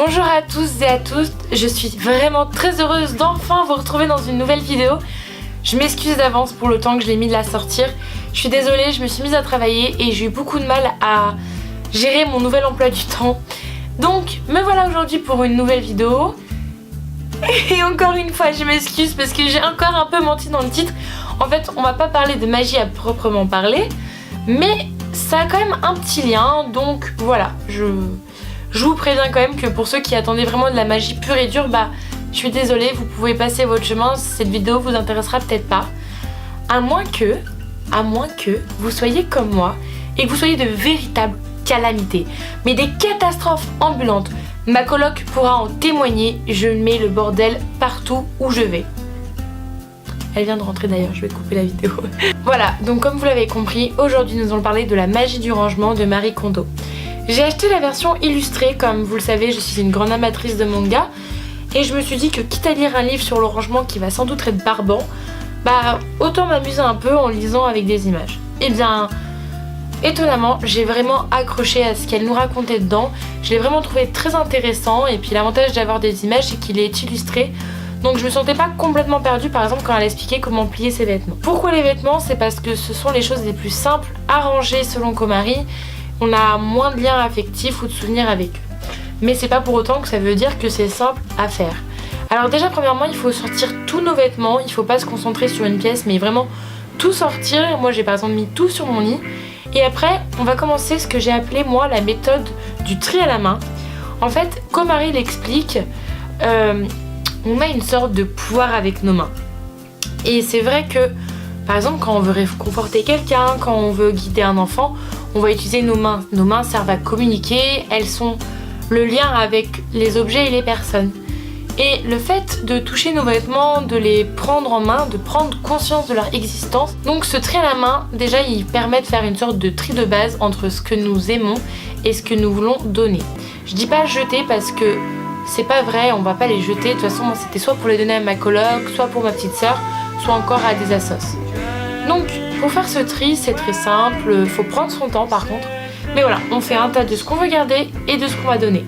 Bonjour à tous et à toutes, je suis vraiment très heureuse d'enfin vous retrouver dans une nouvelle vidéo. Je m'excuse d'avance pour le temps que je l'ai mis de la sortir. Je suis désolée, je me suis mise à travailler et j'ai eu beaucoup de mal à gérer mon nouvel emploi du temps. Donc me voilà aujourd'hui pour une nouvelle vidéo. Et encore une fois je m'excuse parce que j'ai encore un peu menti dans le titre. En fait on va pas parler de magie à proprement parler, mais ça a quand même un petit lien, donc voilà, je vous préviens quand même que pour ceux qui attendaient vraiment de la magie pure et dure, bah je suis désolée, vous pouvez passer votre chemin, cette vidéo vous intéressera peut-être pas. À moins que vous soyez comme moi et que vous soyez de véritables calamités, mais des catastrophes ambulantes. Ma coloc pourra en témoigner, je mets le bordel partout où je vais. Elle vient de rentrer d'ailleurs, je vais couper la vidéo. Voilà, donc comme vous l'avez compris, aujourd'hui nous allons parler de la magie du rangement de Marie Kondo. J'ai acheté la version illustrée, comme vous le savez, je suis une grande amatrice de manga. Et je me suis dit que quitte à lire un livre sur le rangement qui va sans doute être barbant, bah autant m'amuser un peu en lisant avec des images. Et bien, étonnamment, j'ai vraiment accroché à ce qu'elle nous racontait dedans. Je l'ai vraiment trouvé très intéressant et puis l'avantage d'avoir des images c'est qu'il est illustré. Donc je me sentais pas complètement perdue par exemple quand elle expliquait comment plier ses vêtements. Pourquoi les vêtements? C'est parce que ce sont les choses les plus simples à ranger selon Komari. On a moins de liens affectifs ou de souvenirs avec eux. Mais c'est pas pour autant que ça veut dire que c'est simple à faire. Alors déjà premièrement il faut sortir tous nos vêtements, il faut pas se concentrer sur une pièce mais vraiment tout sortir. Moi j'ai par exemple mis tout sur mon lit. Et après on va commencer ce que j'ai appelé moi la méthode du tri à la main. En fait Komari l'explique, on a une sorte de pouvoir avec nos mains. Et c'est vrai que par exemple quand on veut réconforter quelqu'un, quand on veut guider un enfant, on va utiliser nos mains. Nos mains servent à communiquer, elles sont le lien avec les objets et les personnes. Et le fait de toucher nos vêtements, de les prendre en main, de prendre conscience de leur existence, donc ce tri à la main, déjà il permet de faire une sorte de tri de base entre ce que nous aimons et ce que nous voulons donner. Je dis pas jeter parce que c'est pas vrai, on va pas les jeter. De toute façon moi c'était soit pour les donner à ma coloc, soit pour ma petite sœur, soit encore à des assos. Donc pour faire ce tri c'est très simple, faut prendre son temps par contre. Mais voilà, on fait un tas de ce qu'on veut garder et de ce qu'on va donner.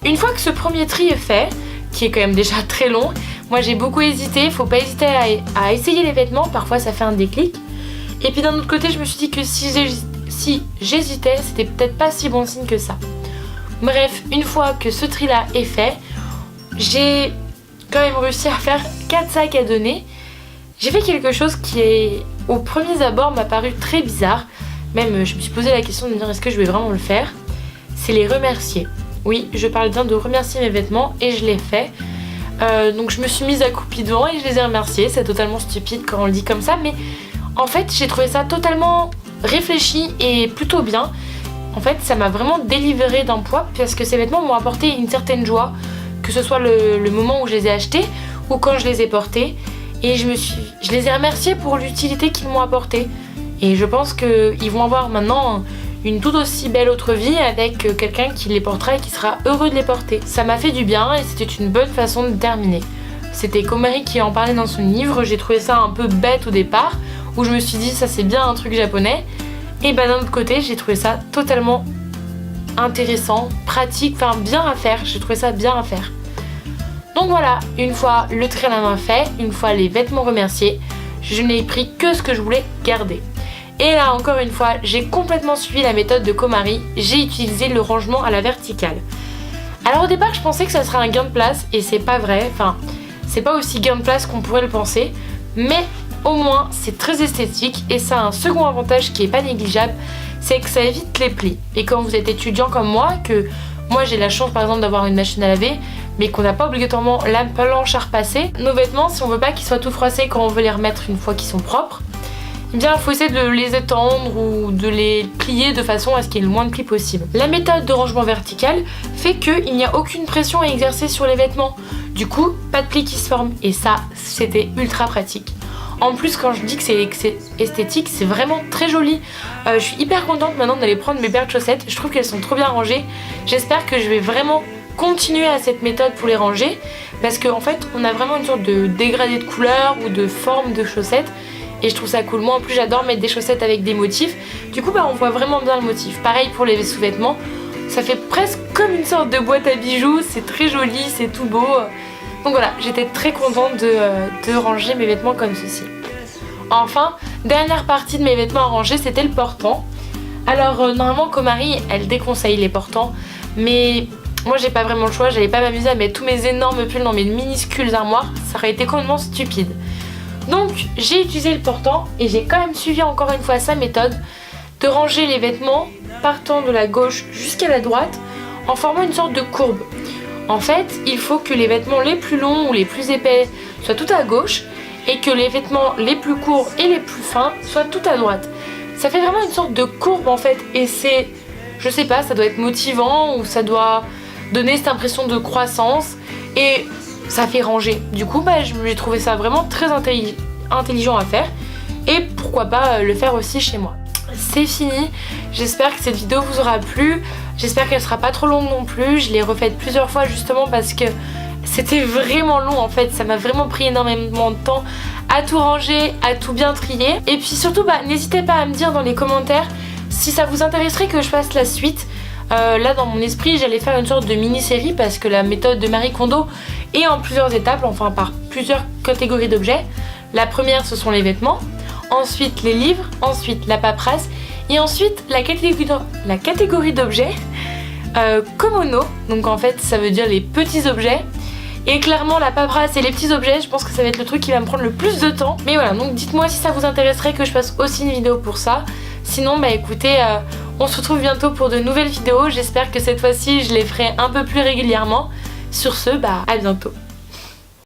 Une fois que ce premier tri est fait, qui est quand même déjà très long, moi j'ai beaucoup hésité, faut pas hésiter à essayer les vêtements, parfois ça fait un déclic. Et puis d'un autre côté je me suis dit que si j'hésitais, c'était peut-être pas si bon signe que ça. Bref, une fois que ce tri là est fait, j'ai quand même réussi à faire 4 sacs à donner. J'ai fait quelque chose qui est, au premier abord, m'a paru très bizarre. Même, je me suis posé la question de me dire est-ce que je vais vraiment le faire. C'est les remercier. Oui, je parle bien de remercier mes vêtements et je l'ai fait. Donc je me suis mise accroupie devant et je les ai remerciés. C'est totalement stupide quand on le dit comme ça, mais en fait j'ai trouvé ça totalement réfléchi et plutôt bien. En fait ça m'a vraiment délivré d'un poids parce que ces vêtements m'ont apporté une certaine joie, que ce soit le moment où je les ai achetés ou quand je les ai portés. Et je les ai remerciés pour l'utilité qu'ils m'ont apporté. Et je pense qu'ils vont avoir maintenant une tout aussi belle autre vie avec quelqu'un qui les portera et qui sera heureux de les porter. Ça m'a fait du bien et c'était une bonne façon de terminer. C'était Komari qui en parlait dans son livre, j'ai trouvé ça un peu bête au départ, où je me suis dit ça c'est bien un truc japonais. Et bah d'un autre côté j'ai trouvé ça totalement intéressant, pratique, enfin bien à faire, j'ai trouvé ça bien à faire. Donc voilà, une fois le tri à la main fait, une fois les vêtements remerciés, je n'ai pris que ce que je voulais garder. Et là encore une fois, j'ai complètement suivi la méthode de Komari, j'ai utilisé le rangement à la verticale. Alors au départ je pensais que ça serait un gain de place et c'est pas vrai, enfin c'est pas aussi gain de place qu'on pourrait le penser, mais au moins c'est très esthétique et ça a un second avantage qui est pas négligeable, c'est que ça évite les plis. Et quand vous êtes étudiant comme moi, que moi j'ai la chance par exemple d'avoir une machine à laver, mais qu'on n'a pas obligatoirement la planche à repasser, nos vêtements si on veut pas qu'ils soient tout froissés quand on veut les remettre une fois qu'ils sont propres, eh bien il faut essayer de les étendre ou de les plier de façon à ce qu'il y ait le moins de plis possible. La méthode de rangement vertical fait qu'il n'y a aucune pression à exercer sur les vêtements. Du coup, pas de plis qui se forment et ça, c'était ultra pratique. En plus, quand je dis que c'est esthétique, c'est vraiment très joli. Je suis hyper contente maintenant d'aller prendre mes paires de chaussettes. Je trouve qu'elles sont trop bien rangées. J'espère que je vais vraiment continuer à cette méthode pour les ranger parce qu'en fait, on a vraiment une sorte de dégradé de couleur ou de forme de chaussettes. Et je trouve ça cool. Moi en plus j'adore mettre des chaussettes avec des motifs. Du coup on voit vraiment bien le motif. Pareil pour les sous-vêtements. Ça fait presque comme une sorte de boîte à bijoux, c'est très joli, c'est tout beau. Donc voilà, j'étais très contente de ranger mes vêtements comme ceci. Enfin, dernière partie de mes vêtements à ranger, c'était le portant. Alors normalement Komari, elle déconseille les portants, mais moi j'ai pas vraiment le choix, j'allais pas m'amuser à mettre tous mes énormes pulls dans mes minuscules armoires, ça aurait été complètement stupide. Donc j'ai utilisé le portant et j'ai quand même suivi encore une fois sa méthode de ranger les vêtements partant de la gauche jusqu'à la droite en formant une sorte de courbe. En fait, il faut que les vêtements les plus longs ou les plus épais soient tout à gauche et que les vêtements les plus courts et les plus fins soient tout à droite. Ça fait vraiment une sorte de courbe en fait et c'est, je sais pas, ça doit être motivant ou ça doit donner cette impression de croissance et ça fait ranger. Du coup, j'ai trouvé ça vraiment très intelligent à faire et pourquoi pas le faire aussi chez moi. C'est fini, j'espère que cette vidéo vous aura plu, j'espère qu'elle sera pas trop longue non plus, je l'ai refaite plusieurs fois justement parce que c'était vraiment long en fait, ça m'a vraiment pris énormément de temps à tout ranger, à tout bien trier. Et puis surtout, n'hésitez pas à me dire dans les commentaires si ça vous intéresserait que je fasse la suite. Là dans mon esprit j'allais faire une sorte de mini-série parce que la méthode de Marie Kondo est en plusieurs étapes, enfin par plusieurs catégories d'objets. La première ce sont les vêtements, ensuite les livres, ensuite la paperasse et ensuite la catégorie d'objets komono, donc en fait ça veut dire les petits objets. Et clairement la paperasse et les petits objets, je pense que ça va être le truc qui va me prendre le plus de temps. Mais voilà, donc dites-moi si ça vous intéresserait que je fasse aussi une vidéo pour ça. Sinon écoutez, on se retrouve bientôt pour de nouvelles vidéos. J'espère que cette fois-ci je les ferai un peu plus régulièrement. Sur ce, à bientôt.